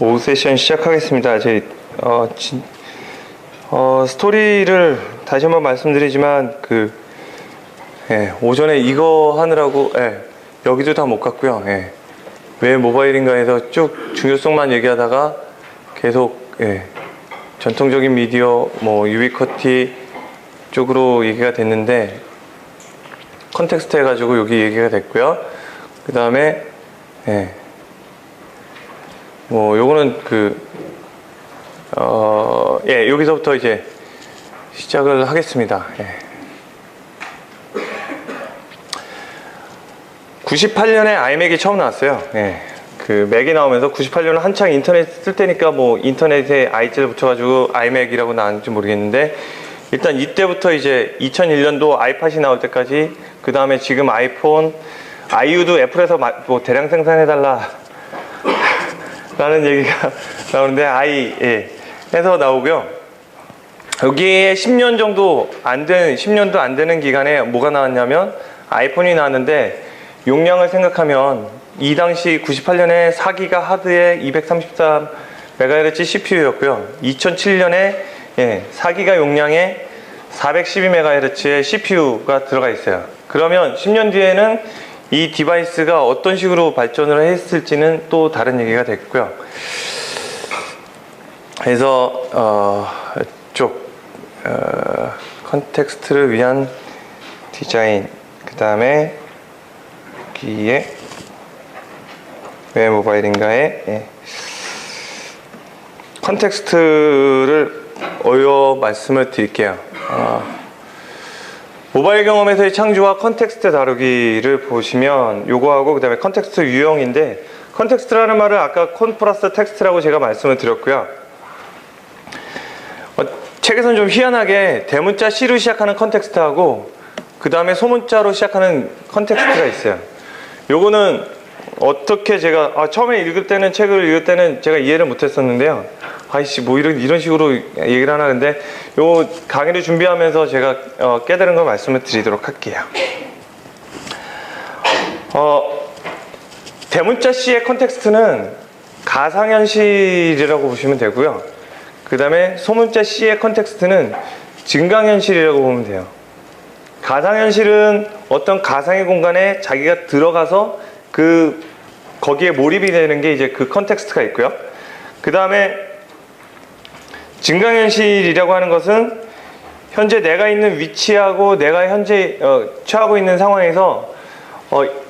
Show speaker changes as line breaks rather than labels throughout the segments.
오후 세션 시작하겠습니다. 스토리를 다시 한번 말씀드리지만 오전에 이거 하느라고 여기도 다 못 갔고요. 왜 모바일인가 해서 쭉 중요성만 얘기하다가 계속 전통적인 미디어 유비쿼티 쪽으로 얘기가 됐는데 컨텍스트 해가지고 여기 얘기가 됐고요. 그 다음에 요거는 여기서부터 이제 시작을 하겠습니다. 98년에 아이맥이 처음 나왔어요. 그 맥이 나오면서 98년은 한창 인터넷 쓸 때니까 인터넷에 i자를 붙여가지고 아이맥이라고 나왔는지 모르겠는데, 일단 이때부터 이제 2001년도 아이팟이 나올 때까지, 그 다음에 지금 아이폰, 아이유도 애플에서 대량 생산해달라 라는 얘기가 나오는데 해서 나오고요. 여기에 10년도 안 되는 기간에 뭐가 나왔냐면 아이폰이 나왔는데, 용량을 생각하면 이 당시 98년에 4기가 하드에 233MHz CPU였고요. 2007년에 4기가 용량에 412MHz의 CPU가 들어가 있어요. 그러면 10년 뒤에는 이 디바이스가 어떤 식으로 발전을 했을지는 또 다른 얘기가 됐고요. 그래서 컨텍스트를 위한 디자인, 그 다음에 여기에 왜 모바일인가에 컨텍스트를 말씀을 드릴게요. 모바일 경험에서의 창조와 컨텍스트 다루기를 보시면 요거하고, 그 다음에 컨텍스트 유형인데, 컨텍스트라는 말을 아까 콘 플러스 텍스트라고 제가 말씀을 드렸고요. 책에서는 좀 희한하게 대문자 C로 시작하는 컨텍스트하고 그 다음에 소문자로 시작하는 컨텍스트가 있어요. 요거는 어떻게 제가 처음에 책을 읽을 때는 제가 이해를 못했었는데요. 이런 식으로 얘기를 하나. 근데 요 강의를 준비하면서 제가 깨달은 걸 말씀을 드리도록 할게요. 대문자 C의 컨텍스트는 가상현실이라고 보시면 되고요. 그 다음에 소문자 C의 컨텍스트는 증강현실이라고 보면 돼요. 가상현실은 어떤 가상의 공간에 자기가 들어가서 거기에 몰입이 되는 게 이제 그 컨텍스트가 있고요. 그 다음에 증강현실이라고 하는 것은 현재 내가 있는 위치하고 내가 현재 처하고 있는 상황에서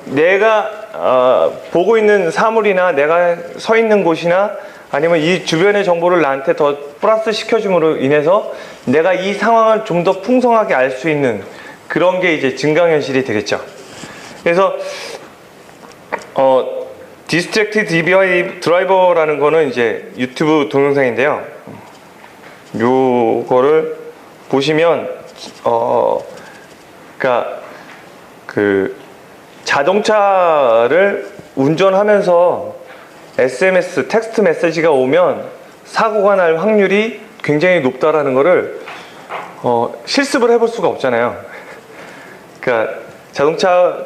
내가 보고 있는 사물이나 내가 서 있는 곳이나 아니면 이 주변의 정보를 나한테 더 플러스 시켜줌으로 인해서 내가 이 상황을 좀 더 풍성하게 알 수 있는 그런 게 이제 증강현실이 되겠죠. 그래서 디스트랙트 드라이버라는 거는 이제 유튜브 동영상인데요. 요거를 보시면 자동차를 운전하면서 SMS, 텍스트 메시지가 오면 사고가 날 확률이 굉장히 높다라는 거를 실습을 해볼 수가 없잖아요. 자동차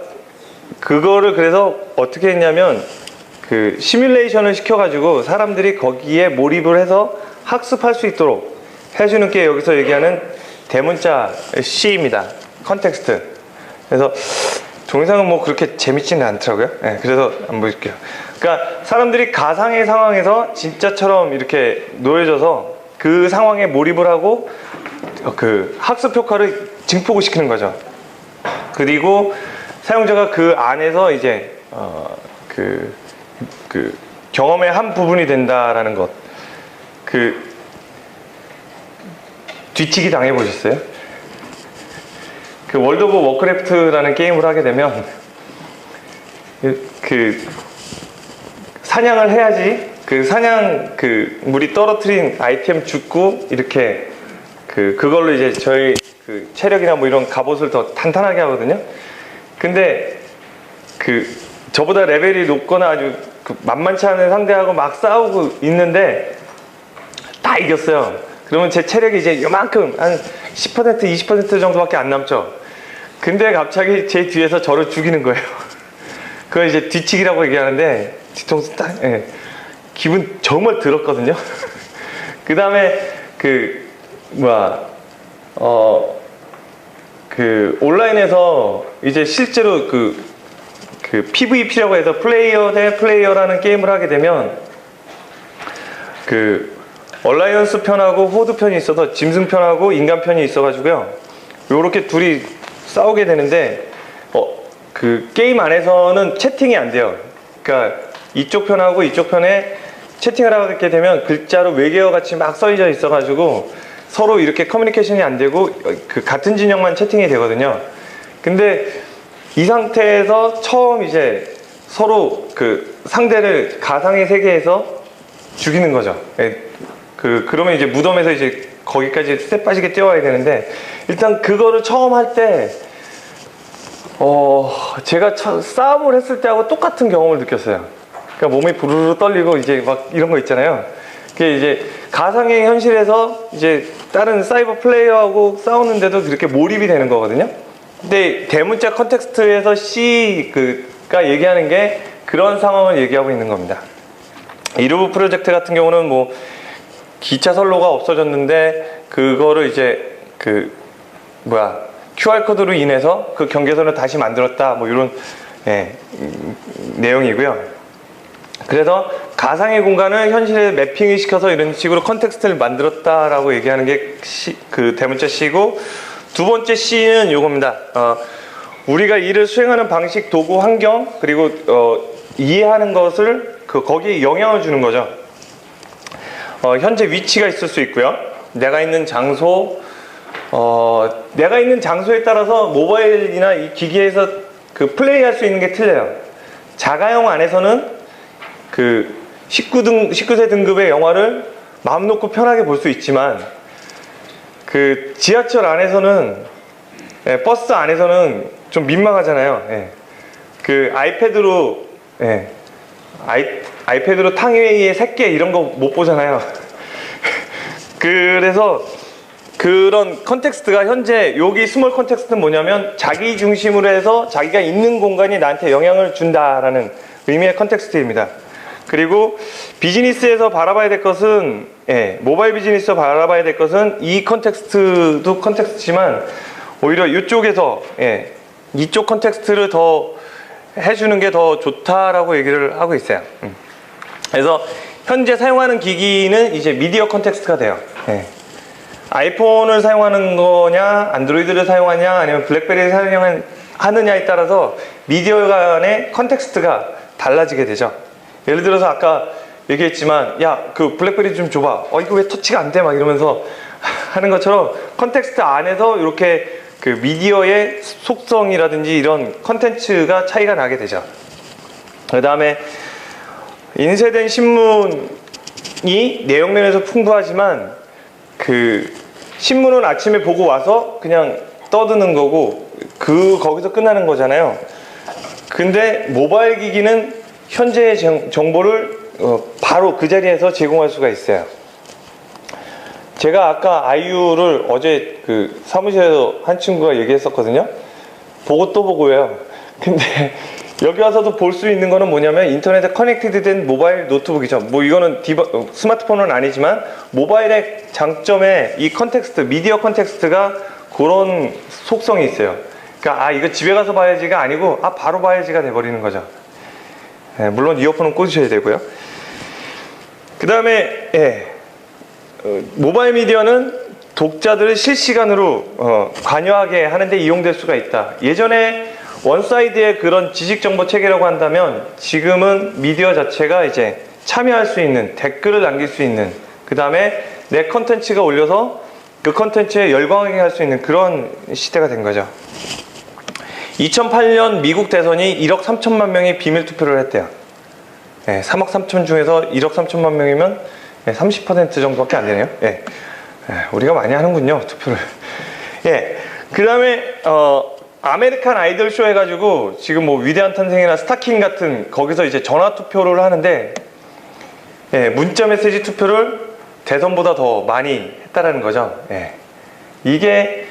그거를 그래서 어떻게 했냐면 시뮬레이션을 시켜가지고 사람들이 거기에 몰입을 해서 학습할 수 있도록 해주는 게 여기서 얘기하는 대문자 C입니다. 컨텍스트. 그래서 동영상은 그렇게 재밌지는 않더라고요. 그래서 한번 보여줄게요. 그러니까 사람들이 가상의 상황에서 진짜처럼 이렇게 놓여져서 그 상황에 몰입을 하고 학습 효과를 증폭을 시키는 거죠. 그리고 사용자가 그 안에서 이제 경험의 한 부분이 된다라는 것. 뒤치기 당해 보셨어요? 월드 오브 워크래프트라는 게임을 하게 되면 사냥을 해야지 물이 떨어뜨린 아이템 줍고 이렇게 그걸로 이제 저희 체력이나 이런 갑옷을 더 탄탄하게 하거든요. 근데 저보다 레벨이 높거나 아주 만만치 않은 상대하고 막 싸우고 있는데 다 이겼어요. 그러면 제 체력이 이제 요만큼 한 10% 20% 정도밖에 안 남죠. 근데 갑자기 제 뒤에서 저를 죽이는 거예요. 그걸 이제 뒤치기라고 얘기하는데, 뒤통수 딱 기분 정말 들었거든요. 그 다음에 온라인에서 이제 실제로 PVP라고 해서 플레이어 대 플레이어라는 게임을 하게 되면 얼라이언스 편하고 호드 편이 있어서 짐승 편하고 인간 편이 있어가지고요. 요렇게 둘이 싸우게 되는데 게임 안에서는 채팅이 안 돼요. 그러니까 이쪽 편하고 이쪽 편에 채팅을 하게 되면 글자로 외계어 같이 막 써져 있어가지고 서로 이렇게 커뮤니케이션이 안 되고 같은 진영만 채팅이 되거든요. 근데 이 상태에서 처음 이제 서로 상대를 가상의 세계에서 죽이는 거죠. 그러면 이제 무덤에서 이제 거기까지 스텝 빠지게 뛰어와야 되는데, 일단 그거를 처음 할 때 제가 싸움을 했을 때하고 똑같은 경험을 느꼈어요. 그러니까 몸이 부르르 떨리고 이제 막 이런 거 있잖아요. 그게 이제 가상의 현실에서 이제 다른 사이버 플레이어하고 싸우는데도 그렇게 몰입이 되는 거거든요. 근데 대문자 컨텍스트에서 C가 얘기하는 게 그런 상황을 얘기하고 있는 겁니다. 이루브 프로젝트 같은 경우는 뭐 기차 선로가 없어졌는데 그거를 이제 QR코드로 인해서 그 경계선을 다시 만들었다, 뭐 이런 내용이고요. 그래서 가상의 공간을 현실에 매핑을 시켜서 이런 식으로 컨텍스트를 만들었다라고 얘기하는 게 대문자 C고, 두 번째 C는 요겁니다. 우리가 일을 수행하는 방식, 도구, 환경, 그리고 이해하는 것을 거기에 영향을 주는 거죠. 현재 위치가 있을 수 있고요. 내가 있는 장소, 내가 있는 장소에 따라서 모바일이나 이 기기에서 플레이할 수 있는 게 틀려요. 자가용 안에서는 19세 등급의 영화를 마음 놓고 편하게 볼 수 있지만, 지하철 안에서는, 버스 안에서는 좀 민망하잖아요. 아이패드로 탕웨이의 새끼 이런 거 못 보잖아요. 그래서 그런 컨텍스트가 현재 여기 스몰 컨텍스트는 뭐냐면 자기 중심으로 해서 자기가 있는 공간이 나한테 영향을 준다라는 의미의 컨텍스트입니다. 그리고 비즈니스에서 바라봐야 될 것은, 모바일 비즈니스에서 바라봐야 될 것은 이 컨텍스트도 컨텍스트지만 오히려 이쪽에서 이쪽 컨텍스트를 더 해주는 게 더 좋다라고 얘기를 하고 있어요. 그래서 현재 사용하는 기기는 이제 미디어 컨텍스트가 돼요. 아이폰을 사용하는 거냐, 안드로이드를 사용하냐, 아니면 블랙베리를 사용하느냐에 따라서 미디어 간의 컨텍스트가 달라지게 되죠. 예를 들어서 아까 얘기했지만, 야, 블랙베리 좀 줘봐. 이거 왜 터치가 안 돼? 막 이러면서 하는 것처럼 컨텍스트 안에서 이렇게 미디어의 속성이라든지 이런 컨텐츠가 차이가 나게 되죠. 그 다음에 인쇄된 신문이 내용면에서 풍부하지만 신문은 아침에 보고 와서 그냥 떠드는 거고 거기서 끝나는 거잖아요. 근데 모바일 기기는 현재의 정보를 바로 그 자리에서 제공할 수가 있어요. 제가 아까 아이유를 어제 사무실에서 한 친구가 얘기했었거든요. 보고 또 보고요. 근데 여기 와서도 볼 수 있는 거는 뭐냐면 인터넷에 커넥티드 된 모바일 노트북이죠. 뭐 이거는 스마트폰은 아니지만 모바일의 장점에 이 컨텍스트, 미디어 컨텍스트가 그런 속성이 있어요. 그러니까 이거 집에 가서 봐야지가 아니고 바로 봐야지가 돼버리는 거죠. 물론 이어폰은 꽂으셔야 되고요. 그 다음에 모바일 미디어는 독자들을 실시간으로 관여하게 하는데 이용될 수가 있다. 예전에 원사이드의 그런 지식정보 체계라고 한다면 지금은 미디어 자체가 이제 참여할 수 있는, 댓글을 남길 수 있는, 그 다음에 내 컨텐츠가 올려서 그 컨텐츠에 열광하게 할 수 있는 그런 시대가 된 거죠. 2008년 미국 대선이 1억 3천만 명이 비밀 투표를 했대요. 3억 3천 중에서 1억 3천만 명이면 30% 정도밖에 안 되네요. 우리가 많이 하는군요, 투표를. 그 다음에 아메리칸 아이돌 쇼 해가지고 지금 뭐 위대한 탄생이나 스타킹 같은 거기서 이제 전화 투표를 하는데 문자 메시지 투표를 대선보다 더 많이 했다라는 거죠. 이게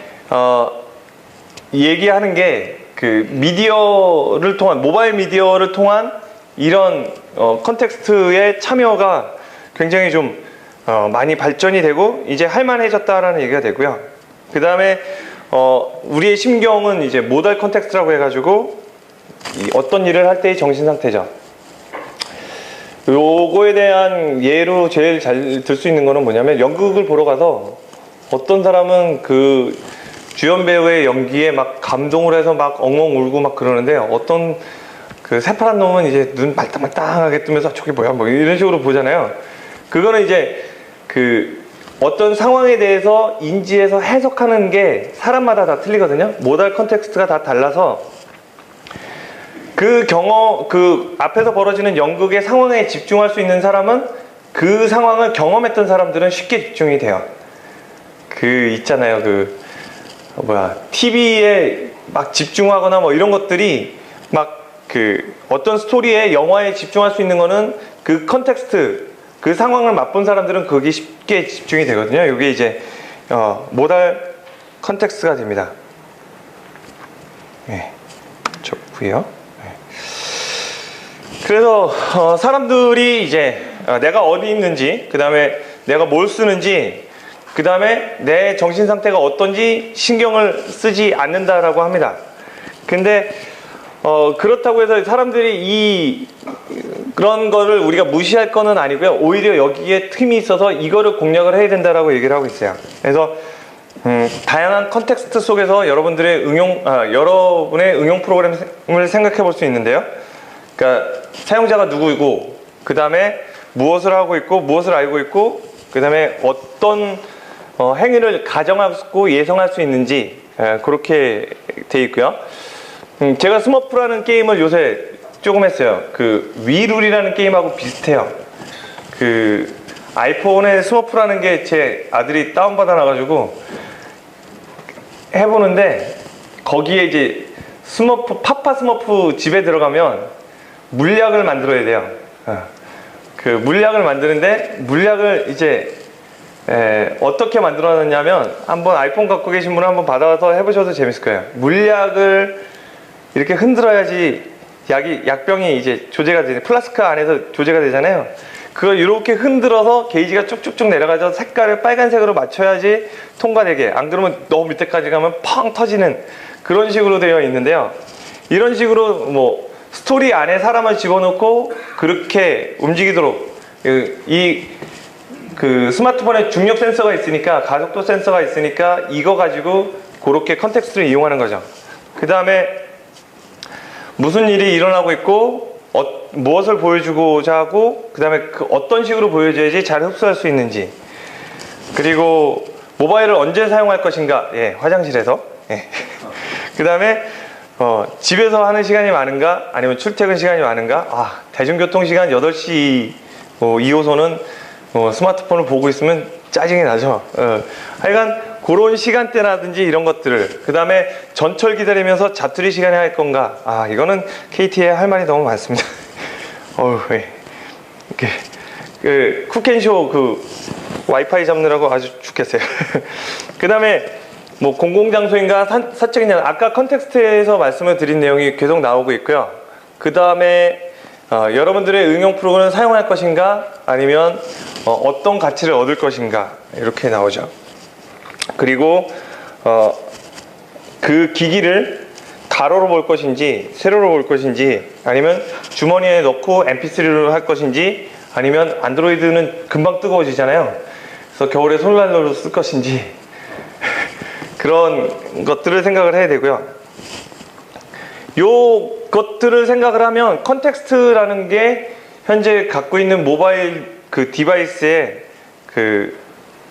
얘기하는 게 미디어를 통한, 모바일 미디어를 통한 이런 컨텍스트의 참여가 굉장히 좀 많이 발전이 되고 이제 할만해졌다라는 얘기가 되고요. 그 다음에 우리의 심경은 이제 모달 컨텍스트라고 해가지고 어떤 일을 할 때의 정신 상태죠. 요거에 대한 예로 제일 잘 들 수 있는 거는 뭐냐면, 연극을 보러 가서 어떤 사람은 그 주연 배우의 연기에 막 감동을 해서 막 엉엉 울고 막 그러는데, 어떤 그 새파란 놈은 이제 눈 말딱말딱하게 뜨면서 저게 뭐야 뭐 이런 식으로 보잖아요. 그거는 이제 그 어떤 상황에 대해서 인지해서 해석하는 게 사람마다 다 틀리거든요. 모달 컨텍스트가 다 달라서 그 앞에서 벌어지는 연극의 상황에 집중할 수 있는 사람은, 그 상황을 경험했던 사람들은 쉽게 집중이 돼요. 있잖아요. TV에 막 집중하거나 뭐 이런 것들이 막 어떤 스토리에, 영화에 집중할 수 있는 거는 그 컨텍스트, 그 상황을 맛본 사람들은 거기 쉽게 집중이 되거든요. 이게 이제 모달 컨텍스트가 됩니다. 네, 좋고요. 네. 그래서 사람들이 이제 내가 어디 있는지, 그 다음에 내가 뭘 쓰는지, 그 다음에 내 정신 상태가 어떤지 신경을 쓰지 않는다라고 합니다. 근데 그렇다고 해서 사람들이 그런 거를 우리가 무시할 거는 아니고요. 오히려 여기에 틈이 있어서 이거를 공략을 해야 된다라고 얘기를 하고 있어요. 그래서 다양한 컨텍스트 속에서 여러분의 응용 프로그램을 생각해 볼 수 있는데요. 그러니까 사용자가 누구이고, 그 다음에 무엇을 하고 있고, 무엇을 알고 있고, 그 다음에 어떤 행위를 가정하고 예상할 수 있는지, 그렇게 돼 있고요. 제가 스머프라는 게임을 요새 조금 했어요. 위룰이라는 게임하고 비슷해요. 아이폰에 스머프라는 게 제 아들이 다운받아 놔가지고 해보는데, 거기에 이제 파파 스머프 집에 들어가면 물약을 만들어야 돼요. 물약을 만드는데, 물약을 이제 어떻게 만들어놨냐면, 한번 아이폰 갖고 계신 분은 한번 받아서 해보셔도 재밌을 거예요. 물약을 이렇게 흔들어야지 약병이 이제 조제가 되잖아요. 플라스크 안에서 조제가 되잖아요. 그걸 이렇게 흔들어서 게이지가 쭉쭉쭉 내려가서 색깔을 빨간색으로 맞춰야지 통과되게, 안 그러면 너무 밑에까지 가면 펑 터지는 그런 식으로 되어 있는데요. 이런 식으로 뭐 스토리 안에 사람을 집어넣고 그렇게 움직이도록, 스마트폰에 중력 센서가 있으니까, 가속도 센서가 있으니까 이거 가지고 그렇게 컨텍스트를 이용하는 거죠. 그 다음에 무슨 일이 일어나고 있고, 무엇을 보여주고자 하고, 그 다음에 어떤 식으로 보여줘야지 잘 흡수할 수 있는지, 그리고 모바일을 언제 사용할 것인가, 화장실에서, 그 다음에 집에서 하는 시간이 많은가, 아니면 출퇴근 시간이 많은가, 대중교통 시간 8시 2호선은 스마트폰을 보고 있으면 짜증이 나죠. 하여간 그런 시간대라든지 이런 것들을, 그 다음에 전철 기다리면서 자투리 시간에 할 건가, 이거는 KT에 할 말이 너무 많습니다. 쿡앤쇼 와이파이 잡느라고 아주 죽겠어요. 그 다음에 뭐 공공장소인가 사적인 장, 아까 컨텍스트에서 말씀을 드린 내용이 계속 나오고 있고요. 그 다음에 여러분들의 응용 프로그램을 사용할 것인가, 아니면 어떤 가치를 얻을 것인가, 이렇게 나오죠. 그리고 그 기기를 가로로 볼 것인지, 세로로 볼 것인지, 아니면 주머니에 넣고 mp3로 할 것인지, 아니면 안드로이드는 금방 뜨거워지잖아요. 그래서 겨울에 솔날로로 쓸 것인지, 그런 것들을 생각을 해야 되고요. 요 것들을 생각을 하면 컨텍스트라는 게 현재 갖고 있는 모바일 디바이스의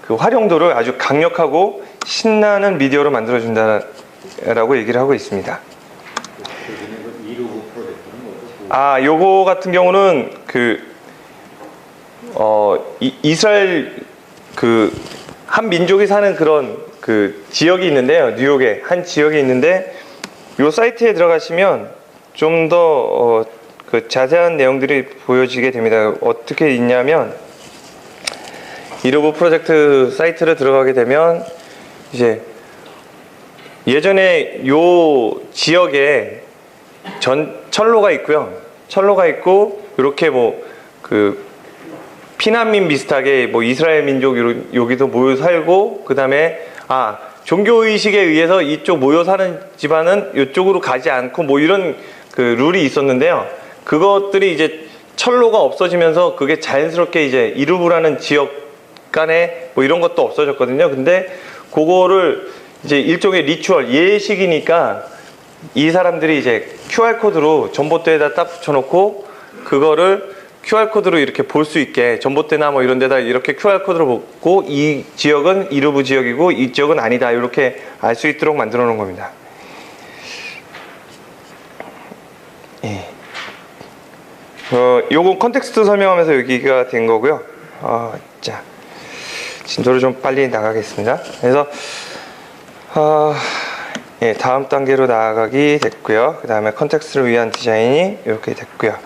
활용도를 아주 강력하고 신나는 미디어로 만들어준다라고 얘기를 하고 있습니다. 요거 같은 경우는 이스라엘 한 민족이 사는 그런 지역이 있는데요. 뉴욕에 한 지역이 있는데, 요 사이트에 들어가시면 좀 더 자세한 내용들이 보여지게 됩니다. 어떻게 있냐면, 이로브 프로젝트 사이트를 들어가게 되면, 이제 예전에 요 지역에 철로가 있고요. 철로가 있고 이렇게 뭐 그 피난민 비슷하게 뭐 이스라엘 민족 여기서 모여 살고, 그 다음에 종교 의식에 의해서 이쪽 모여 사는 집안은 이쪽으로 가지 않고 뭐 이런 그 룰이 있었는데요. 그것들이 이제 철로가 없어지면서 그게 자연스럽게 이제 이루브라는 지역 간에 뭐 이런 것도 없어졌거든요. 근데 그거를 이제 일종의 리추얼, 예식이니까 이 사람들이 이제 QR코드로 전봇대에다 딱 붙여놓고 그거를 QR코드로 이렇게 볼 수 있게, 전봇대나 뭐 이런 데다 이렇게 QR코드로 보고 이 지역은 이루브 지역이고 이 지역은 아니다, 이렇게 알 수 있도록 만들어 놓은 겁니다. 예. 요거 컨텍스트 설명하면서 여기가 된 거고요. 자, 진도를 좀 빨리 나가겠습니다. 그래서 예, 다음 단계로 나아가기 됐고요. 그 다음에 컨텍스트를 위한 디자인이 이렇게 됐고요.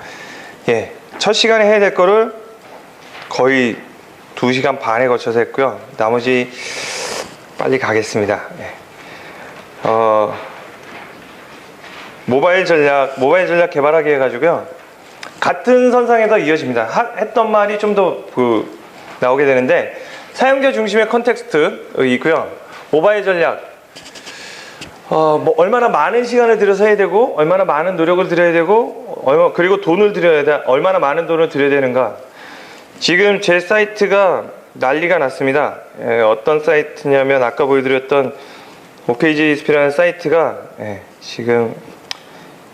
예, 첫 시간에 해야 될 거를 거의 2시간 반에 걸쳐서 했고요. 나머지 빨리 가겠습니다. 예. 모바일 전략 개발하기 해가지고요. 같은 선상에서 이어집니다. 했던 말이 좀 더 나오게 되는데, 사용자 중심의 컨텍스트 있고요. 모바일 전략, 뭐 얼마나 많은 시간을 들여서 해야 되고, 얼마나 많은 노력을 들여야 되고, 그리고 돈을 들여야 돼. 얼마나 많은 돈을 들여야 되는가. 지금 제 사이트가 난리가 났습니다. 어떤 사이트냐면 아까 보여드렸던 오페이지스피라는 사이트가 지금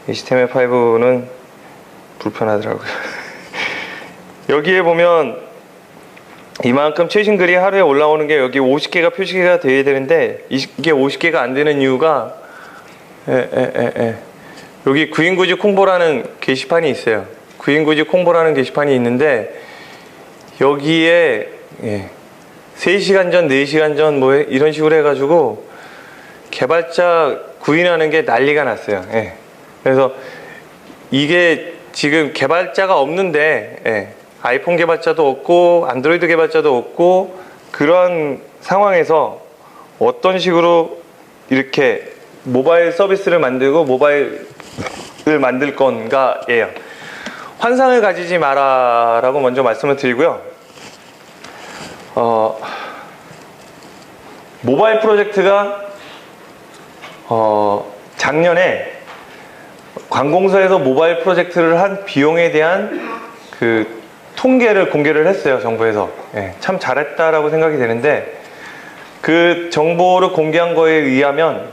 HTML5는 불편하더라고요. 여기에 보면 이만큼 최신 글이 하루에 올라오는 게 여기 50개가 표시가 돼야 되는데 이게 50개가 안 되는 이유가 여기 구인구직 홍보라는 게시판이 있어요. 구인구직 홍보라는 게시판이 있는데 여기에 3시간 전, 4시간 전 뭐 이런 식으로 해가지고 개발자 구인하는 게 난리가 났어요. 그래서 이게 지금 개발자가 없는데 아이폰 개발자도 없고 안드로이드 개발자도 없고 그런 상황에서 어떤 식으로 이렇게 모바일 서비스를 만들고 모바일을 만들 건가예요. 환상을 가지지 마라 라고 먼저 말씀을 드리고요. 모바일 프로젝트가 작년에 관공서에서 모바일 프로젝트를 한 비용에 대한 그 통계를 공개를 했어요. 정부에서. 참 잘했다라고 생각이 되는데, 그 정보를 공개한 거에 의하면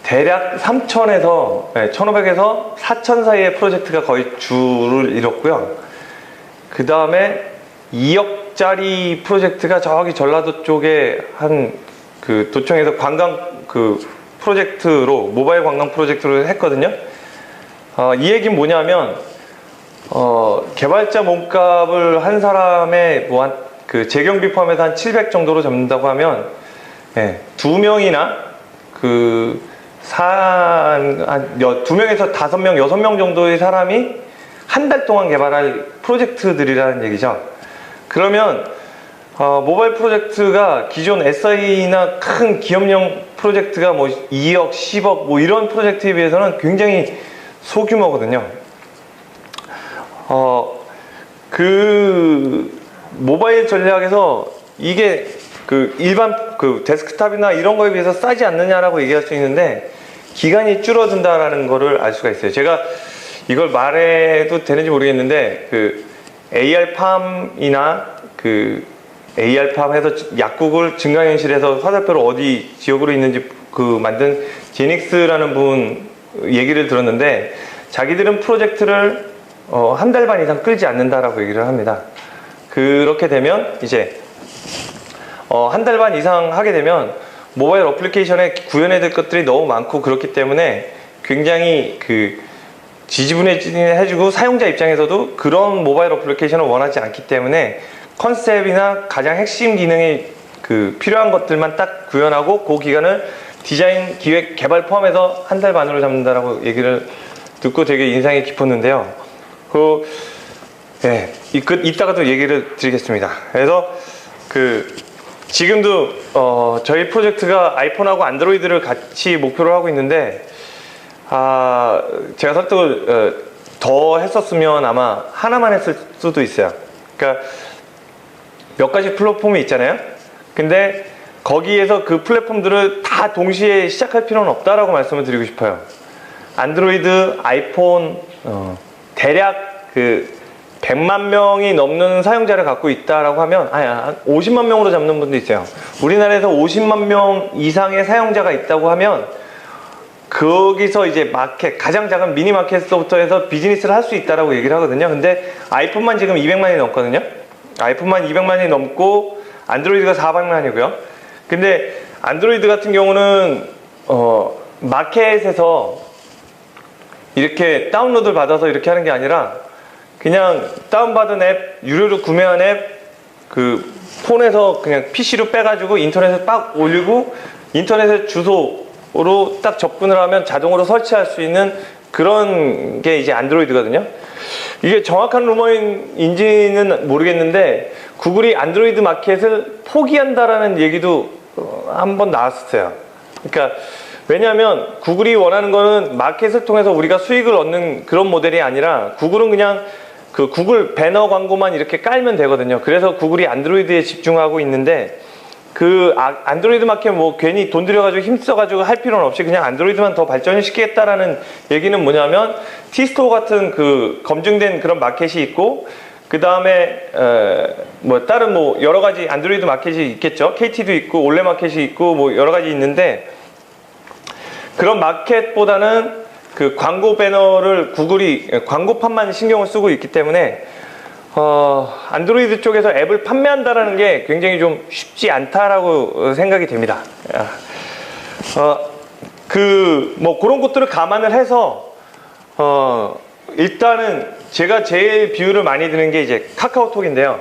대략 3,000에서 1,500에서 4,000 사이의 프로젝트가 거의 주를 이뤘고요. 그 다음에 2억짜리 프로젝트가 저기 전라도 쪽에 한 그 도청에서 관광 그 프로젝트로 모바일 관광 프로젝트를 했거든요. 이 얘기는 뭐냐면 개발자 몸값을 한 사람의 뭐 한 그 재경비 포함해서 한 700 정도로 잡는다고 하면 2명이나 그 2명에서 5명, 6명 정도의 사람이 한 달 동안 개발할 프로젝트들이라는 얘기죠. 그러면 모바일 프로젝트가 기존 SI나 큰 기업용 프로젝트가 뭐 2억, 10억 뭐 이런 프로젝트에 비해서는 굉장히 소규모거든요. 그 모바일 전략에서 이게 그 일반 그 데스크탑이나 이런 거에 비해서 싸지 않느냐라고 얘기할 수 있는데 기간이 줄어든다라는 거를 알 수가 있어요. 제가 이걸 말해도 되는지 모르겠는데 그 AR팜이나 그 AR팜 해서 약국을 증강현실에서 화살표를 어디 지역으로 있는지 그 만든 제닉스라는 분 얘기를 들었는데, 자기들은 프로젝트를 한 달 반 이상 끌지 않는다라고 얘기를 합니다. 그렇게 되면 이제 한 달 반 이상 하게 되면 모바일 어플리케이션에 구현해야 될 것들이 너무 많고 그렇기 때문에 굉장히 그 지지분해해주고 사용자 입장에서도 그런 모바일 어플리케이션을 원하지 않기 때문에 컨셉이나 가장 핵심 기능이 그 필요한 것들만 딱 구현하고 그 기간을 디자인, 기획, 개발 포함해서 한 달 반으로 잡는다라고 얘기를 듣고 되게 인상이 깊었는데요. 이따가도 얘기를 드리겠습니다. 그래서 지금도 저희 프로젝트가 아이폰하고 안드로이드를 같이 목표로 하고 있는데 제가 설득을 더 했었으면 아마 하나만 했을 수도 있어요. 그러니까 몇 가지 플랫폼이 있잖아요. 근데 거기에서 그 플랫폼들을 다 동시에 시작할 필요는 없다라고 말씀을 드리고 싶어요. 안드로이드, 아이폰, 대략 그 100만 명이 넘는 사용자를 갖고 있다라고 하면, 한 50만 명으로 잡는 분도 있어요. 우리나라에서 50만 명 이상의 사용자가 있다고 하면, 거기서 이제 마켓, 가장 작은 미니 마켓서부터 해서 비즈니스를 할 수 있다라고 얘기를 하거든요. 근데 아이폰만 지금 200만이 넘거든요. 아이폰만 200만이 넘고, 안드로이드가 400만이고요. 근데 안드로이드 같은 경우는, 마켓에서 이렇게 다운로드를 받아서 이렇게 하는 게 아니라, 그냥 다운받은 앱, 유료로 구매한 앱, 그 폰에서 그냥 PC로 빼가지고 인터넷에 빡 올리고 인터넷에 주소로 딱 접근을 하면 자동으로 설치할 수 있는 그런 게 이제 안드로이드거든요. 이게 정확한 루머인지는 모르겠는데 구글이 안드로이드 마켓을 포기한다라는 얘기도 한번 나왔어요. 그러니까 왜냐하면 구글이 원하는 거는 마켓을 통해서 우리가 수익을 얻는 그런 모델이 아니라 구글은 그냥 그 구글 배너 광고만 이렇게 깔면 되거든요. 그래서 구글이 안드로이드에 집중하고 있는데 그 안드로이드 마켓 뭐 괜히 돈 들여가지고 힘써가지고 할 필요는 없이 그냥 안드로이드만 더 발전을 시키겠다라는 얘기는 뭐냐면 티스토어 같은 그 검증된 그런 마켓이 있고 그 다음에 뭐 다른 뭐 여러 가지 안드로이드 마켓이 있겠죠. KT도 있고 올레 마켓이 있고 뭐 여러 가지 있는데 그런 마켓보다는 그 광고 배너를 구글이 광고판만 신경을 쓰고 있기 때문에 안드로이드 쪽에서 앱을 판매한다라는 게 굉장히 좀 쉽지 않다라고 생각이 됩니다. 뭐 그런 것들을 감안을 해서 일단은 제가 제일 비유를 많이 드는 게 이제 카카오톡인데요.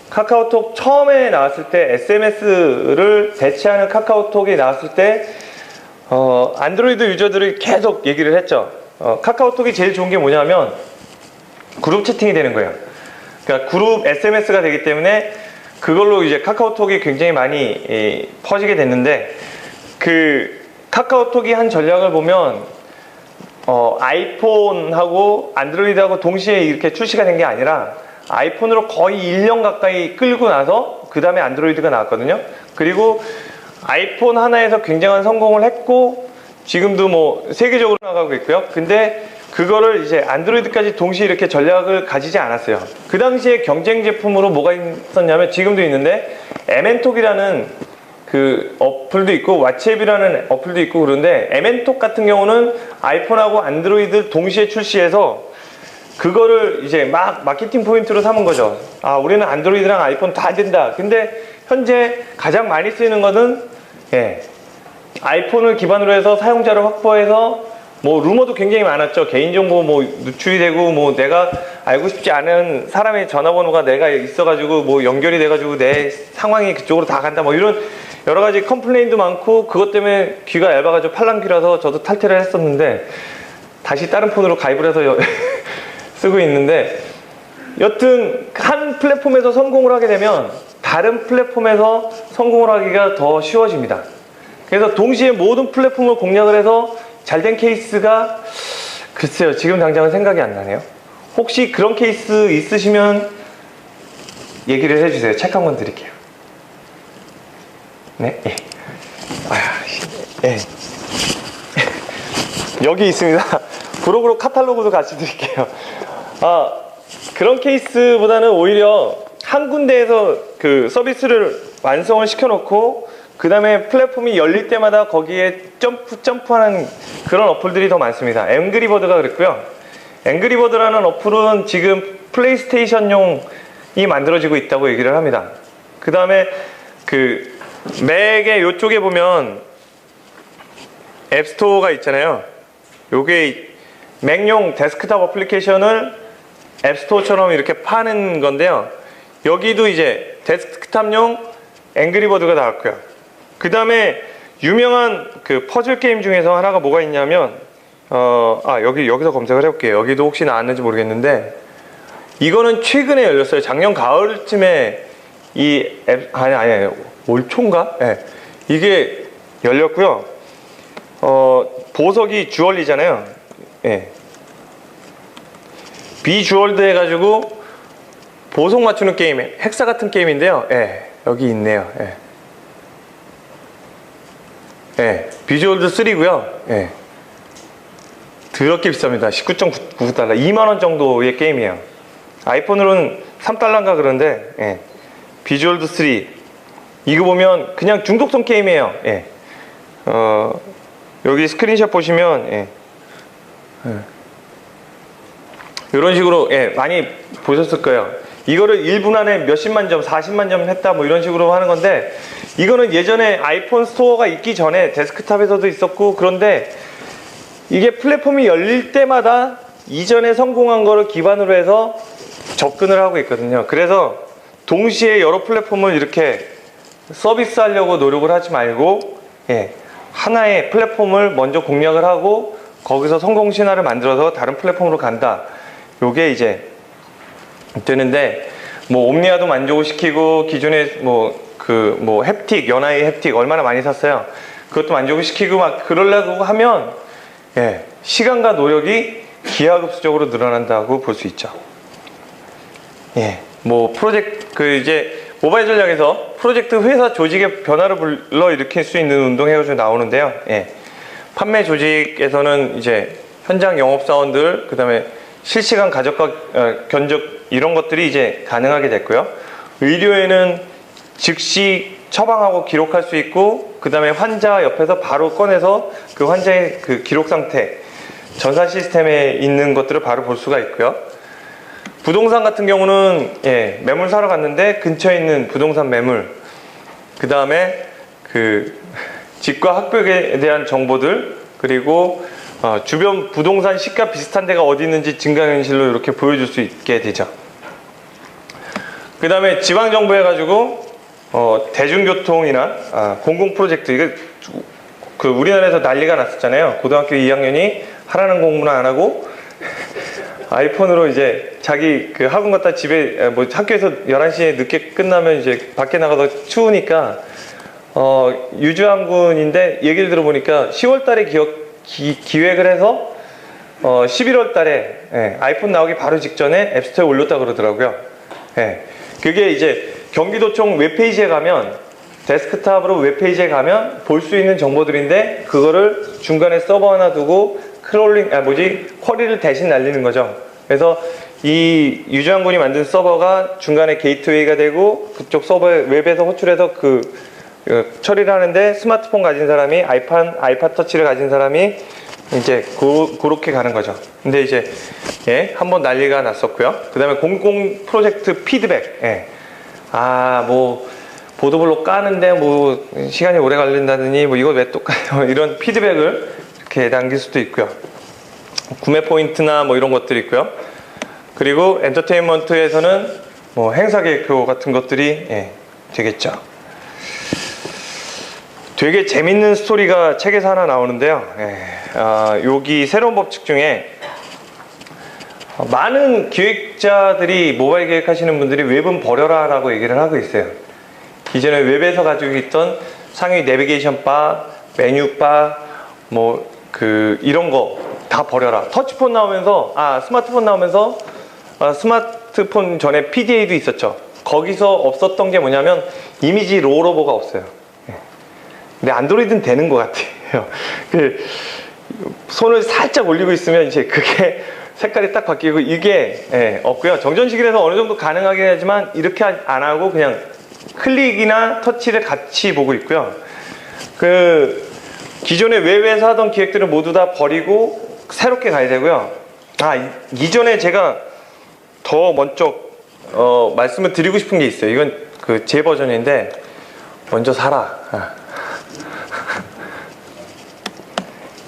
카카오톡 처음에 나왔을 때 SMS를 대체하는 카카오톡이 나왔을 때 안드로이드 유저들이 계속 얘기를 했죠. 카카오톡이 제일 좋은 게 뭐냐면 그룹 채팅이 되는 거예요. 그러니까 그룹 SMS가 되기 때문에 그걸로 이제 카카오톡이 굉장히 많이 퍼지게 됐는데 그 카카오톡이 한 전략을 보면 아이폰하고 안드로이드하고 동시에 이렇게 출시가 된 게 아니라 아이폰으로 거의 1년 가까이 끌고 나서 그 다음에 안드로이드가 나왔거든요. 그리고 아이폰 하나에서 굉장한 성공을 했고 지금도 뭐 세계적으로 나가고 있고요. 근데 그거를 이제 안드로이드까지 동시에 이렇게 전략을 가지지 않았어요. 그 당시에 경쟁 제품으로 뭐가 있었냐면 지금도 있는데 에멘톡이라는 그 어플도 있고 왓츠앱이라는 어플도 있고 그런데 에멘톡 같은 경우는 아이폰하고 안드로이드 동시에 출시해서 그거를 이제 막 마케팅 포인트로 삼은 거죠. 우리는 안드로이드랑 아이폰 다 된다. 근데 현재 가장 많이 쓰이는 것은 아이폰을 기반으로 해서 사용자를 확보해서 뭐 루머도 굉장히 많았죠. 개인정보 뭐 누출이 되고 뭐 내가 알고 싶지 않은 사람의 전화번호가 내가 있어가지고 뭐 연결이 돼가지고 내 상황이 그쪽으로 다 간다 뭐 이런 여러 가지 컴플레인도 많고 그것 때문에 귀가 얇아가지고 팔랑귀라서 저도 탈퇴를 했었는데 다시 다른 폰으로 가입을 해서 쓰고 있는데 여튼 한 플랫폼에서 성공을 하게 되면 다른 플랫폼에서 성공을 하기가 더 쉬워집니다. 그래서 동시에 모든 플랫폼을 공략을 해서 잘된 케이스가 글쎄요 지금 당장은 생각이 안 나네요. 혹시 그런 케이스 있으시면 얘기를 해주세요. 책 한 권 드릴게요. 네? 예. 예. 여기 있습니다. 브로그로 카탈로그도 같이 드릴게요. 그런 케이스보다는 오히려 한 군데에서 그 서비스를 완성을 시켜놓고 그 다음에 플랫폼이 열릴 때마다 거기에 점프하는 그런 어플들이 더 많습니다. 앵그리버드가 그랬고요. 앵그리버드라는 어플은 지금 플레이스테이션용이 만들어지고 있다고 얘기를 합니다. 그 다음에 그 맥의 요쪽에 보면 앱스토어가 있잖아요. 요게 맥용 데스크탑 어플리케이션을 앱스토어처럼 이렇게 파는 건데요. 여기도 이제 데스크탑용 앵그리버드가 나왔고요. 그 다음에 유명한 그 퍼즐 게임 중에서 하나가 뭐가 있냐면 여기서 검색을 해볼게요. 여기도 혹시 나왔는지 모르겠는데 이거는 최근에 열렸어요. 작년 가을쯤에 이 앱 아니 올 초인가? 네. 이게 열렸고요. 보석이 주얼리잖아요. 예. 비주얼드 해가지고 보석 맞추는 게임, 헥사 같은 게임인데요. 예, 여기 있네요. 예. 예, 비주얼드 3고요. 예. 더럽게 비쌉니다. 19.99달러, 2만원 정도의 게임이에요. 아이폰으로는 3달러인가 그런데, 예. 비주얼드 3 이거 보면 그냥 중독성 게임이에요. 예. 여기 스크린샷 보시면, 예. 이런 식으로, 예, 많이 보셨을 거예요. 이거를 1분 안에 몇십만 점, 40만 점 했다, 뭐 이런 식으로 하는 건데, 이거는 예전에 아이폰 스토어가 있기 전에 데스크탑에서도 있었고, 그런데 이게 플랫폼이 열릴 때마다 이전에 성공한 거를 기반으로 해서 접근을 하고 있거든요. 그래서 동시에 여러 플랫폼을 이렇게 서비스 하려고 노력을 하지 말고, 예, 하나의 플랫폼을 먼저 공략을 하고 거기서 성공 신화를 만들어서 다른 플랫폼으로 간다. 요게 이제 되는데, 뭐 옴니아도 만족을 시키고, 기존에 뭐 햅틱, 연하의 햅틱 얼마나 많이 샀어요. 그것도 만족을 시키고 막 그러려고 하면, 예, 시간과 노력이 기하급수적으로 늘어난다고 볼 수 있죠. 예, 뭐 이제 모바일 전략에서 프로젝트 회사 조직의 변화를 불러일으킬 수 있는 운동 해가지고 나오는데요. 예, 판매 조직에서는 이제 현장 영업사원들, 그 다음에 실시간 가격과 견적 이런 것들이 이제 가능하게 됐고요. 의료에는 즉시 처방하고 기록할 수 있고, 그 다음에 환자 옆에서 바로 꺼내서 그 환자의 그 기록 상태, 전산 시스템에 있는 것들을 바로 볼 수가 있고요. 부동산 같은 경우는, 예, 매물 사러 갔는데 근처에 있는 부동산 매물, 그 다음에 그 집과 학벽에 대한 정보들, 그리고 주변 부동산 시가 비슷한 데가 어디 있는지 증강현실로 이렇게 보여줄 수 있게 되죠. 그 다음에 지방정부 해가지고 대중교통이나 공공 프로젝트, 이거 그 우리나라에서 난리가 났었잖아요. 고등학교 2학년이 하라는 공부는 안 하고 아이폰으로 이제 자기 그 학원 갔다 집에 뭐 학교에서 11시에 늦게 끝나면 이제 밖에 나가서 추우니까 유주항군인데 얘기를 들어보니까 10월 달에 기획을 해서 11월 달에, 예, 아이폰 나오기 바로 직전에 앱스토어에 올렸다 그러더라고요. 예, 그게 이제 경기도청 웹페이지에 가면, 데스크탑으로 웹페이지에 가면 볼 수 있는 정보들인데, 그거를 중간에 서버 하나 두고 쿼리를 대신 날리는 거죠. 그래서 이 유주항군이 만든 서버가 중간에 게이트웨이가 되고, 그쪽 서버 웹에서 호출해서 처리를 하는데, 스마트폰 가진 사람이, 아이팟 터치를 가진 사람이 이제 그렇게 가는 거죠. 근데 이제, 예, 한번 난리가 났었고요. 그 다음에 공공 프로젝트 피드백. 예. 뭐 보도블록 까는데 뭐 시간이 오래 걸린다더니 뭐 이거 왜 똑같아요, 이런 피드백을 이렇게 남길 수도 있고요. 구매 포인트나 뭐 이런 것들이 있고요. 그리고 엔터테인먼트에서는 뭐 행사 계획표 같은 것들이, 예, 되겠죠. 되게 재밌는 스토리가 책에서 하나 나오는데요. 예, 여기 새로운 법칙 중에 많은 기획자들이, 모바일 기획하시는 분들이 웹은 버려라 라고 얘기를 하고 있어요. 기존에 웹에서 가지고 있던 상위 내비게이션 바, 메뉴 바, 뭐 이런 거 다 버려라. 터치폰 나오면서, 스마트폰 나오면서, 스마트폰 전에 PDA도 있었죠. 거기서 없었던 게 뭐냐면 이미지 롤오버가 없어요. 근데 안드로이드는 되는 것 같아요. 손을 살짝 올리고 있으면 이제 그게 색깔이 딱 바뀌고, 이게, 예, 없고요. 정전시계에서 어느 정도 가능하긴 하지만 이렇게 안 하고 그냥 클릭이나 터치를 같이 보고 있고요. 기존에 웹에서 하던 기획들을 모두 다 버리고 새롭게 가야 되고요. 이전에 제가 더 먼저 말씀을 드리고 싶은 게 있어요. 이건 제 버전인데, 먼저 사라.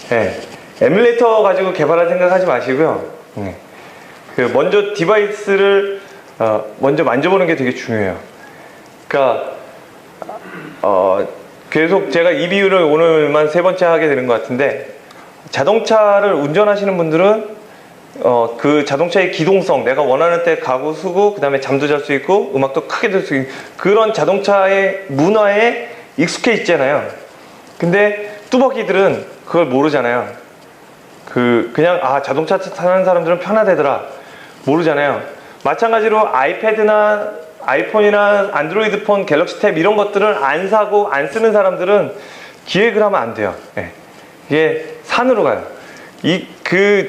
네, 에뮬레이터 가지고 개발할 생각하지 마시고요. 먼저 디바이스를 먼저 만져보는 게 되게 중요해요. 그러니까 계속 제가 이 비유를 오늘만 3번째 하게 되는 것 같은데, 자동차를 운전하시는 분들은 그 자동차의 기동성, 내가 원하는 때 가고 쓰고, 그 다음에 잠도 잘 수 있고 음악도 크게 들 수 있고, 그런 자동차의 문화에 익숙해 있잖아요. 근데 뚜벅이들은 그걸 모르잖아요. 그냥 자동차 타는 사람들은 편하대더라 모르잖아요. 마찬가지로 아이패드나 아이폰이나 안드로이드 폰, 갤럭시 탭 이런 것들을 안 사고 안 쓰는 사람들은 기획을 하면 안 돼요. 예. 이게 산으로 가요.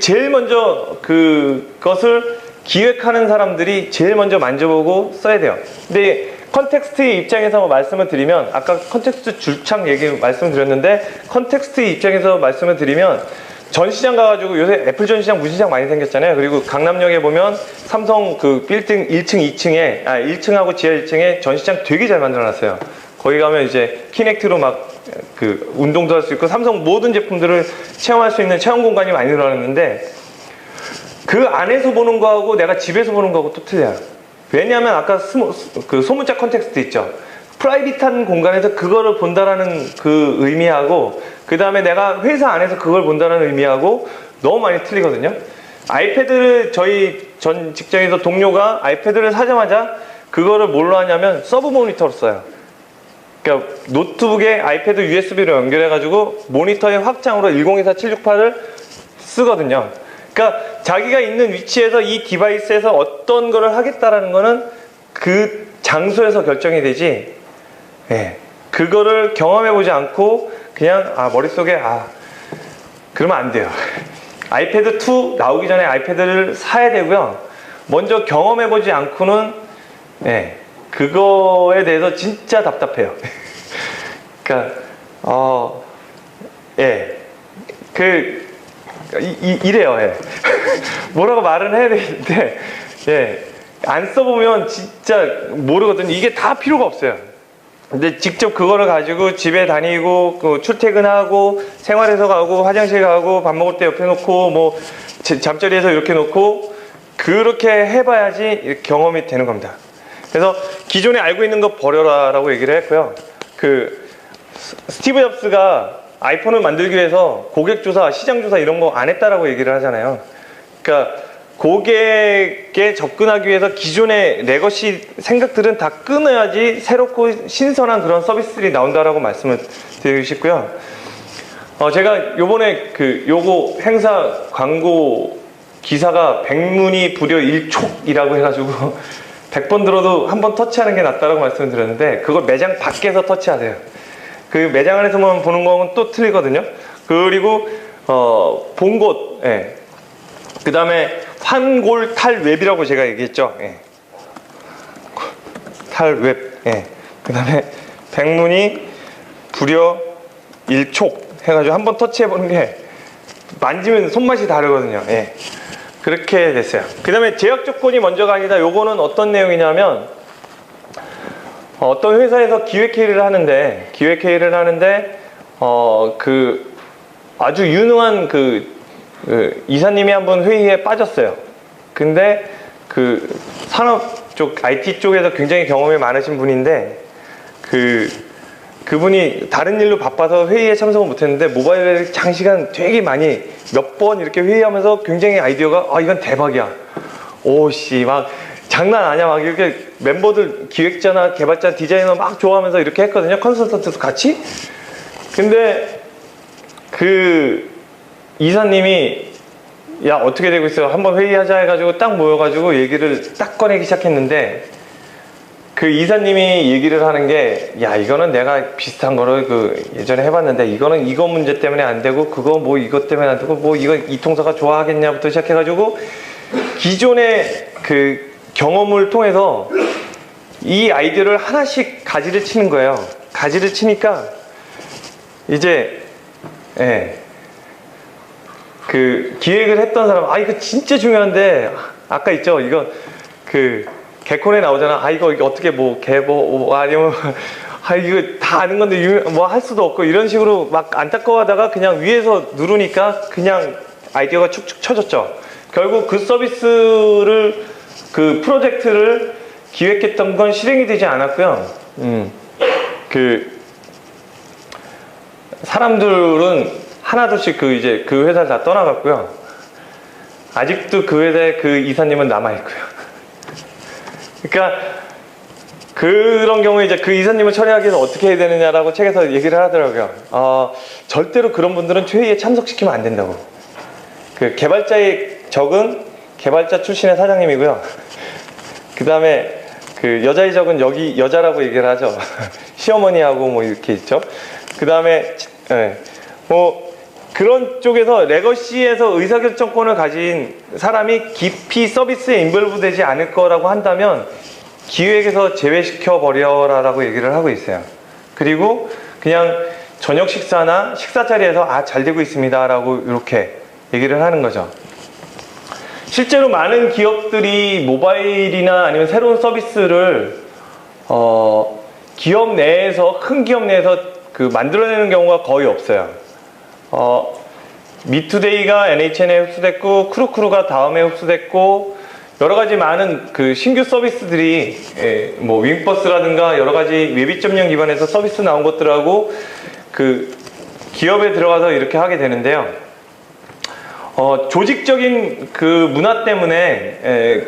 제일 먼저 그것을 기획하는 사람들이 제일 먼저 만져보고 써야 돼요. 근데 컨텍스트의 입장에서 말씀을 드리면, 아까 컨텍스트 줄창 얘기 말씀드렸는데, 컨텍스트의 입장에서 말씀을 드리면, 전시장 가가지고 요새 애플 전시장, 무신장 많이 생겼잖아요. 그리고 강남역에 보면 삼성 그 빌딩 1층, 2층에 1층하고 지하 1층에 전시장 되게 잘 만들어놨어요. 거기 가면 이제 키넥트로 막 운동도 할 수 있고 삼성 모든 제품들을 체험할 수 있는 체험 공간이 많이 늘어났는데, 그 안에서 보는 거하고 내가 집에서 보는 거하고 또 틀려요. 왜냐하면 아까 소문자 컨텍스트 있죠. 프라이빗한 공간에서 그거를 본다라는 그 의미하고, 그 다음에 내가 회사 안에서 그걸 본다는 의미하고 너무 많이 틀리거든요. 아이패드를 저희 전 직장에서 동료가 아이패드를 사자마자 그거를 뭘로 하냐면 서브 모니터로 써요. 그러니까 노트북에 아이패드 USB로 연결해가지고 모니터의 확장으로 1024-768을 쓰거든요. 그러니까 자기가 있는 위치에서 이 디바이스에서 어떤 거를 하겠다라는 거는 그 장소에서 결정이 되지, 그거를 경험해보지 않고 그냥 머릿속에 그러면 안 돼요. 아이패드 2 나오기 전에 아이패드를 사야 되고요. 먼저 경험해보지 않고는 그거에 대해서 진짜 답답해요. 그러니까 이래요. 뭐라고 말은 해야 되는데 안 써보면 진짜 모르거든요. 이게 다 필요가 없어요. 근데 직접 그거를 가지고 집에 다니고 출퇴근하고 생활해서 가고 화장실 가고 밥 먹을 때 옆에 놓고 뭐 잠자리에서 이렇게 놓고 그렇게 해봐야지 경험이 되는 겁니다. 그래서 기존에 알고 있는 거 버려라 라고 얘기를 했고요. 스티브 잡스가 아이폰을 만들기 위해서 고객조사, 시장조사 이런 거 안 했다라고 얘기를 하잖아요. 그러니까 고객에 접근하기 위해서 기존의 레거시 생각들은 다 끊어야지 새롭고 신선한 그런 서비스들이 나온다라고 말씀을 드리고 싶고요. 제가 요번에 요거 행사 광고 기사가 백문이 불여 일촉이라고 해가지고 100번 들어도 한 번 터치하는 게 낫다라고 말씀을 드렸는데, 그걸 매장 밖에서 터치하세요. 그 매장 안에서만 보는 거는 또 틀리거든요. 그리고 본 곳, 그 다음에 환골탈웹이라고 제가 얘기했죠. 탈웹. 그 다음에 백문이 불여 일촉 해가지고 한번 터치해보는 게 만지면 손맛이 다르거든요. 그렇게 됐어요. 그 다음에 제약 조건이 먼저가 아니다. 요거는 어떤 내용이냐면, 어떤 회사에서 기획회의를 하는데 아주 유능한 이사님이 한번 회의에 빠졌어요. 근데 산업 쪽, IT 쪽에서 굉장히 경험이 많으신 분인데, 그분이 다른 일로 바빠서 회의에 참석을 못했는데 모바일을 장시간 되게 많이 몇 번 이렇게 회의하면서 굉장히 아이디어가 이건 대박이야. 오씨 막 장난 아니야. 막 이렇게 멤버들 기획자나 개발자, 디자이너 막 좋아하면서 이렇게 했거든요. 컨설턴트도 같이. 근데 이사님이 야 어떻게 되고 있어? 한번 회의하자 해가지고 딱 모여가지고 얘기를 딱 꺼내기 시작했는데, 이사님이 얘기를 하는 게, 야 이거는 내가 비슷한 거를 예전에 해봤는데 이거는 이거 문제 때문에 안 되고 그거 뭐 이것 때문에 안 되고 뭐 이거 이 통사가 좋아하겠냐부터 시작해가지고 기존의 경험을 통해서 이 아이디어를 하나씩 가지를 치는 거예요. 가지를 치니까 이제 기획을 했던 사람, 이거 진짜 중요한데, 아까 있죠, 이거 개콘에 나오잖아. 이거 어떻게 아니면 이거 다 아는 건데 뭐 할 수도 없고 이런 식으로 막 안타까워하다가 그냥 위에서 누르니까 그냥 아이디어가 축축 쳐졌죠. 결국 그 서비스를 프로젝트를 기획했던 건 실행이 되지 않았고요. 사람들은 하나둘씩 이제 그 회사를 다 떠나갔고요. 아직도 그 회사에 이사님은 남아있고요. 그러니까 그런 경우에 이제 그 이사님을 처리하기 위해서 어떻게 해야 되느냐라고 책에서 얘기를 하더라고요. 절대로 그런 분들은 회의에 참석시키면 안 된다고. 그 개발자의 적은 개발자 출신의 사장님이고요. 그 다음에 그 여자의 적은 여기 여자라고 얘기를 하죠. 시어머니하고 뭐 이렇게 있죠. 그 다음에 뭐 그런 쪽에서 레거시에서 의사결정권을 가진 사람이 깊이 서비스에 인볼브되지 않을 거라고 한다면 기획에서 제외시켜 버려라라고 얘기를 하고 있어요. 그리고 그냥 저녁 식사나 식사 자리에서 잘 되고 있습니다라고 이렇게 얘기를 하는 거죠. 실제로 많은 기업들이 모바일이나 아니면 새로운 서비스를 기업 내에서 큰 기업 내에서 그 만들어내는 경우가 거의 없어요. 미투데이가 NHN에 흡수됐고 크루크루가 다음에 흡수됐고 여러 가지 많은 그 신규 서비스들이 뭐 윙버스라든가 여러 가지 웹2.0 기반에서 서비스 나온 것들하고 그 기업에 들어가서 이렇게 하게 되는데요. 조직적인 그 문화 때문에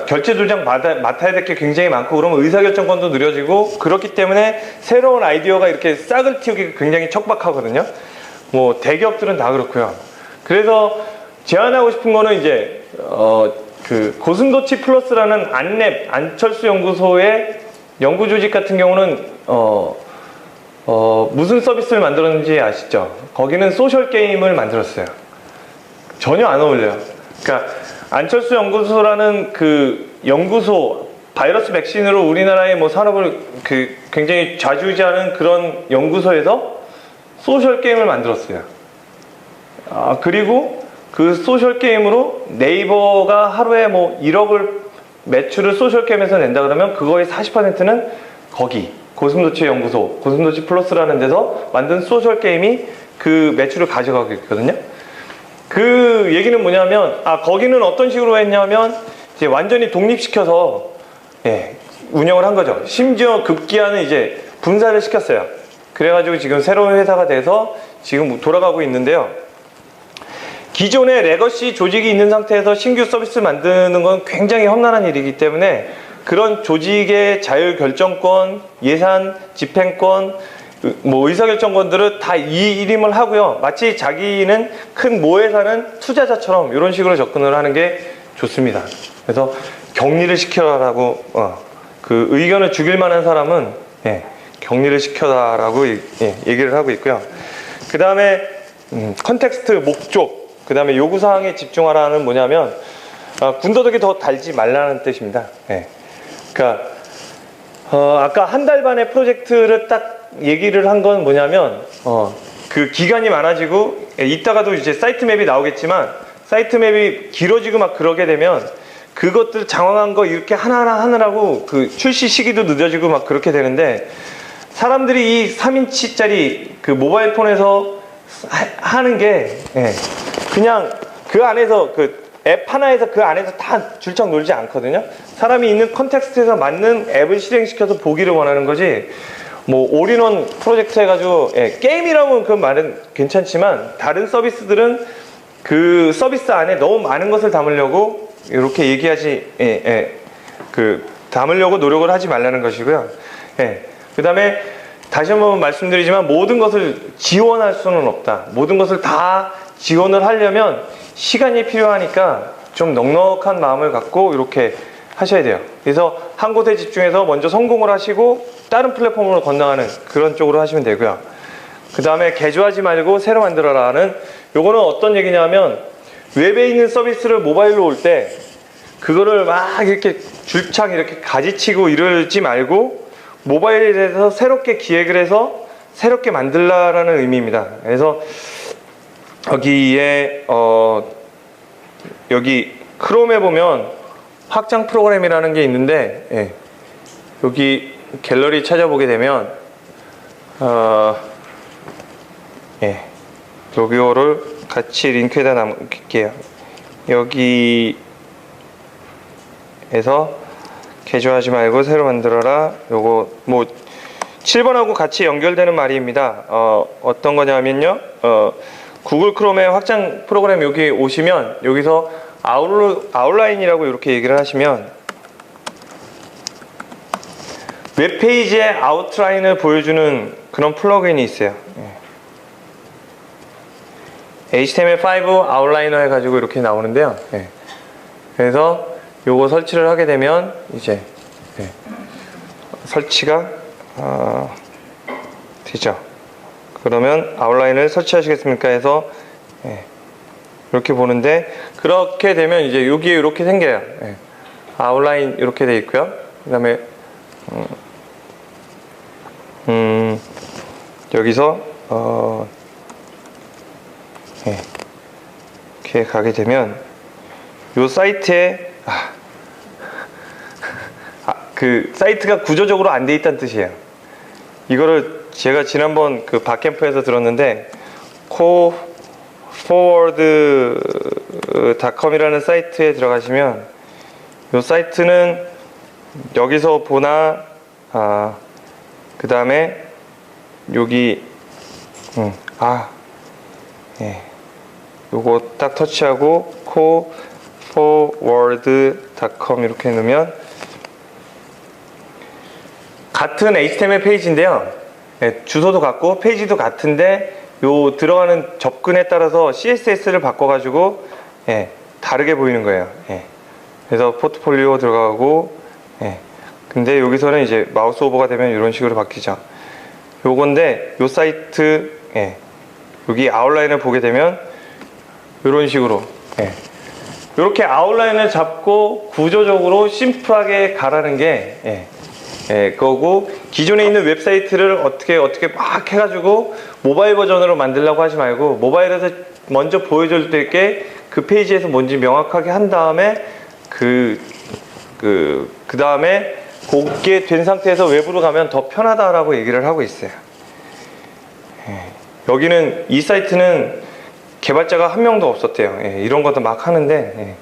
결제 조작 맡아야 될 게 굉장히 많고 그러면 의사결정권도 느려지고 그렇기 때문에 새로운 아이디어가 이렇게 싹을 틔우기 굉장히 척박하거든요. 뭐 대기업들은 다 그렇고요. 그래서 제안하고 싶은 거는 이제 그 고슴도치 플러스라는 안철수 연구소의 연구 조직 같은 경우는 무슨 서비스를 만들었는지 아시죠? 거기는 소셜 게임을 만들었어요. 전혀 안 어울려요. 그러니까 안철수 연구소라는 그 연구소 바이러스 백신으로 우리나라의 뭐 산업을 그 굉장히 좌지우지하는 그런 연구소에서 소셜 게임을 만들었어요. 그리고 그 소셜 게임으로 네이버가 하루에 뭐 1억을 매출을 소셜 게임에서 낸다 그러면 그거의 40%는 거기 고슴도치 연구소, 고슴도치 플러스라는 데서 만든 소셜 게임이 그 매출을 가져가고 있거든요. 그 얘기는 뭐냐면, 거기는 어떤 식으로 했냐면, 이제 완전히 독립시켜서, 운영을 한 거죠. 심지어 급기야는 이제 분사를 시켰어요. 그래가지고 지금 새로운 회사가 돼서 지금 돌아가고 있는데요. 기존의 레거시 조직이 있는 상태에서 신규 서비스 만드는 건 굉장히 험난한 일이기 때문에 그런 조직의 자율결정권, 예산, 집행권, 뭐 의사결정권들을 다 이임을 하고요. 마치 자기는 큰 모회사는 투자자처럼 이런 식으로 접근을 하는 게 좋습니다. 그래서 격리를 시켜라라고 그 의견을 죽일 만한 사람은 격리를 시켜라라고 얘기를 하고 있고요. 그 다음에 컨텍스트, 목적, 그 다음에 요구사항에 집중하라는 뭐냐면 군더더기 더 달지 말라는 뜻입니다. 그러니까 아까 한 달 반의 프로젝트를 딱 얘기를 한 건 뭐냐면 그 기간이 많아지고 이따가도 이제 사이트 맵이 나오겠지만 사이트 맵이 길어지고 막 그러게 되면 그것들 장황한 거 이렇게 하나하나 하느라고 그 출시 시기도 늦어지고 막 그렇게 되는데 사람들이 이 3인치짜리 그 모바일 폰에서 하는 게 그냥 그 안에서 그 앱 하나에서 그 안에서 다 줄창 놀지 않거든요. 사람이 있는 컨텍스트에서 맞는 앱을 실행시켜서 보기를 원하는 거지 뭐 올인원 프로젝트 해가지고 게임이라면 그 말은 괜찮지만 다른 서비스들은 그 서비스 안에 너무 많은 것을 담으려고 이렇게 얘기하지 그 담으려고 노력을 하지 말라는 것이고요. 그 다음에 다시 한번 말씀드리지만 모든 것을 지원할 수는 없다. 모든 것을 다 지원을 하려면 시간이 필요하니까 좀 넉넉한 마음을 갖고 이렇게 하셔야 돼요. 그래서 한 곳에 집중해서 먼저 성공을 하시고 다른 플랫폼으로 건너가는 그런 쪽으로 하시면 되고요. 그 다음에 개조하지 말고 새로 만들어라는 요거는 어떤 얘기냐면 웹에 있는 서비스를 모바일로 올 때 그거를 막 이렇게 줄창 이렇게 가지치고 이러지 말고 모바일에 대해서 새롭게 기획을 해서 새롭게 만들라라는 의미입니다. 그래서 여기에 여기 크롬에 보면 확장 프로그램이라는 게 있는데 여기 갤러리 찾아보게 되면 여기를 같이 링크에다 남길게요. 여기에서 개조하지 말고 새로 만들어라. 요거 뭐 7번하고 같이 연결되는 말입니다. 어떤 거냐면요. 구글 크롬의 확장 프로그램 여기 오시면 여기서 아웃라인이라고 이렇게 얘기를 하시면 웹페이지의 아웃라인을 보여주는 그런 플러그인이 있어요. HTML5 아웃라이너 해가지고 이렇게 나오는데요. 그래서 요거 설치를 하게 되면 이제 설치가 되죠. 그러면 아웃라인을 설치하시겠습니까 해서 이렇게 보는데, 그렇게 되면 이제 여기에 이렇게 생겨요. 아웃라인 이렇게 돼 있고요. 그 다음에 여기서 이렇게 가게 되면 요 사이트에 그 사이트가 구조적으로 안 돼 있다는 뜻이에요. 이거를 제가 지난번 그 박캠프에서 들었는데, forward.com이라는 사이트에 들어가시면 요 사이트는 여기서 보나 그 다음에 여기 요거 딱 터치하고 forward.com 이렇게 넣으면 같은 HTML 페이지인데요. 주소도 같고 페이지도 같은데 요 들어가는 접근에 따라서 CSS를 바꿔가지고 다르게 보이는 거예요. 그래서 포트폴리오 들어가고 근데 여기서는 이제 마우스 오버가 되면 이런 식으로 바뀌죠. 요건데 요 사이트 여기 아웃라인을 보게 되면 이런 식으로 이렇게 아웃라인을 잡고 구조적으로 심플하게 가라는 게 그거고, 기존에 있는 웹사이트를 어떻게 막 해가지고 모바일 버전으로 만들려고 하지 말고, 모바일에서 먼저 보여줄 때 그 페이지에서 뭔지 명확하게 한 다음에 그 다음에 그게 된 상태에서 외부로 가면 더 편하다라고 얘기를 하고 있어요. 여기는 이 사이트는 개발자가 한 명도 없었대요. 이런 것도 막 하는데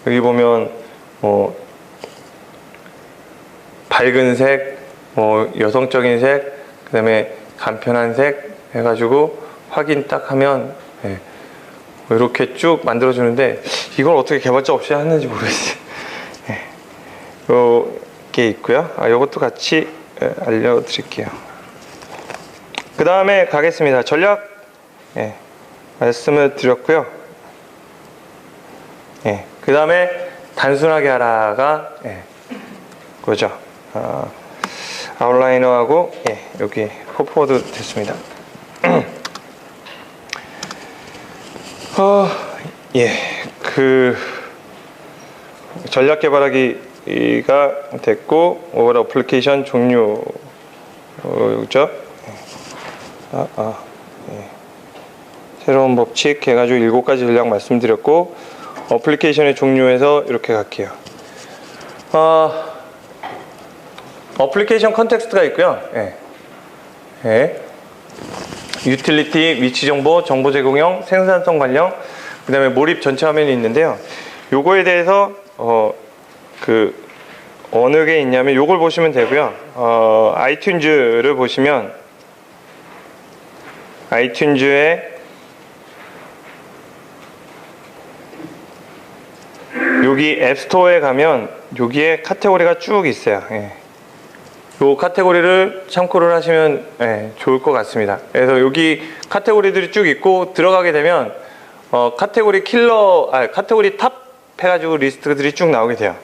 여기 보면 뭐 밝은 색, 뭐 여성적인 색, 그 다음에 간편한 색 해가지고 확인 딱 하면 이렇게 쭉 만들어주는데, 이걸 어떻게 개발자 없이 하는지 모르겠어요. 이게 있고요. 이것도 같이 알려드릴게요. 그 다음에 가겠습니다. 전략 말씀을 드렸고요. 그 다음에 단순하게 하라가 그거죠. 아웃라이너하고 여기 포포워드 됐습니다. 그 전략 개발하기가 됐고, 오버all 어플리케이션 종류죠. 새로운 법칙 해가지고 7가지 전략 말씀드렸고, 어플리케이션의 종류에서 이렇게 갈게요. 어플리케이션 컨텍스트가 있고요. 유틸리티, 위치 정보, 정보 제공형, 생산성 관련, 그 다음에 몰입 전체 화면이 있는데요. 요거에 대해서 어느 게 있냐면 요걸 보시면 되고요. 아이튠즈를 보시면 아이튠즈에 여기 앱스토어에 가면 여기에 카테고리가 쭉 있어요. 요 카테고리를 참고를 하시면 좋을 것 같습니다. 그래서 여기 카테고리들이 쭉 있고, 들어가게 되면 카테고리 카테고리 탑 해가지고 리스트들이 쭉 나오게 돼요.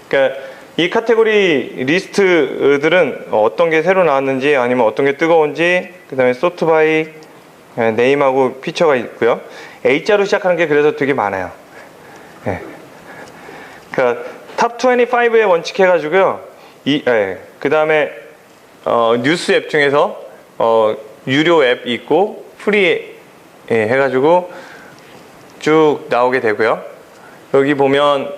그러니까 이 카테고리 리스트들은 어떤 게 새로 나왔는지, 아니면 어떤 게 뜨거운지, 그 다음에 소트 바이 네임하고 피처가 있고요. A자로 시작하는 게 그래서 되게 많아요. 그러니까 탑 25의 원칙 해가지고요. 그 다음에 뉴스 앱 중에서 유료 앱 있고 프리 해가지고 쭉 나오게 되고요. 여기 보면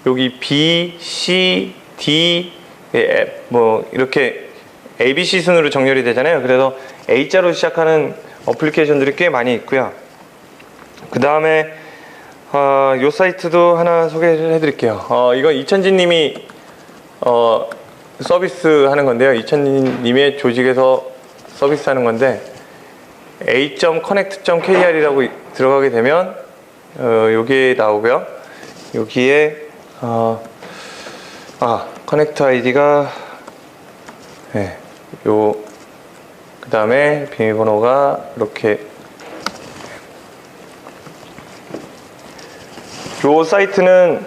여기 B, C, D 앱 뭐 이렇게 ABC 순으로 정렬이 되잖아요. 그래서 A자로 시작하는 어플리케이션들이 꽤 많이 있고요. 그 다음에 요 사이트도 하나 소개를 해드릴게요. 이건 이천진 님이 서비스 하는 건데요. 이천진 님의 조직에서 서비스 하는 건데, a.connect.kr이라고 들어가게 되면 여기에 나오고요. 여기에 커넥트 아이디가 예, 그 다음에 비밀번호가 이렇게. 요 사이트는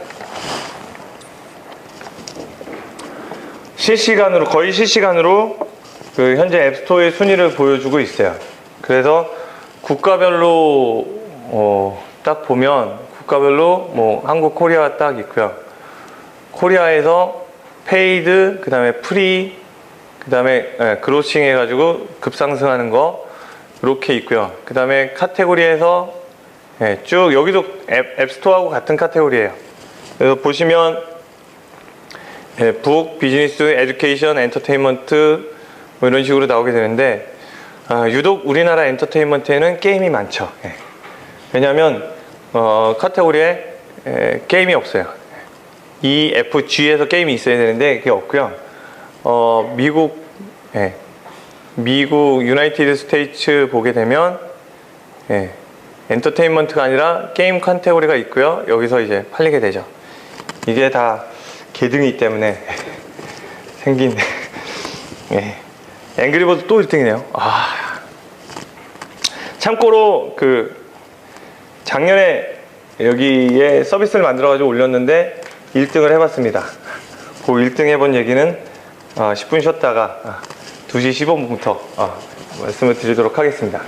실시간으로, 거의 실시간으로 그 현재 앱스토어의 순위를 보여주고 있어요. 그래서 국가별로 딱 보면 국가별로 뭐 한국, 코리아 딱 있고요. 코리아에서 페이드, 그 다음에 프리, 그 다음에 그로싱 해가지고 급상승하는 거 이렇게 있고요. 그 다음에 카테고리에서 쭉 여기도 앱스토어하고 같은 카테고리예요. 그래서 보시면 북, 비즈니스, 에듀케이션, 엔터테인먼트 뭐 이런 식으로 나오게 되는데 유독 우리나라 엔터테인먼트에는 게임이 많죠. 왜냐하면 카테고리에 게임이 없어요. EFG에서 게임이 있어야 되는데 그게 없고요. 미국 유나이티드 스테이츠 보게 되면 엔터테인먼트가 아니라 게임 카테고리가 있고요. 여기서 이제 팔리게 되죠. 이게 다 개등이 때문에 생긴. 앵그리버드 또 1등이네요. 참고로 그 작년에 여기에 서비스를 만들어 가지고 올렸는데 1등을 해봤습니다. 그 1등 해본 얘기는 10분 쉬었다가 2시 15분부터 말씀을 드리도록 하겠습니다.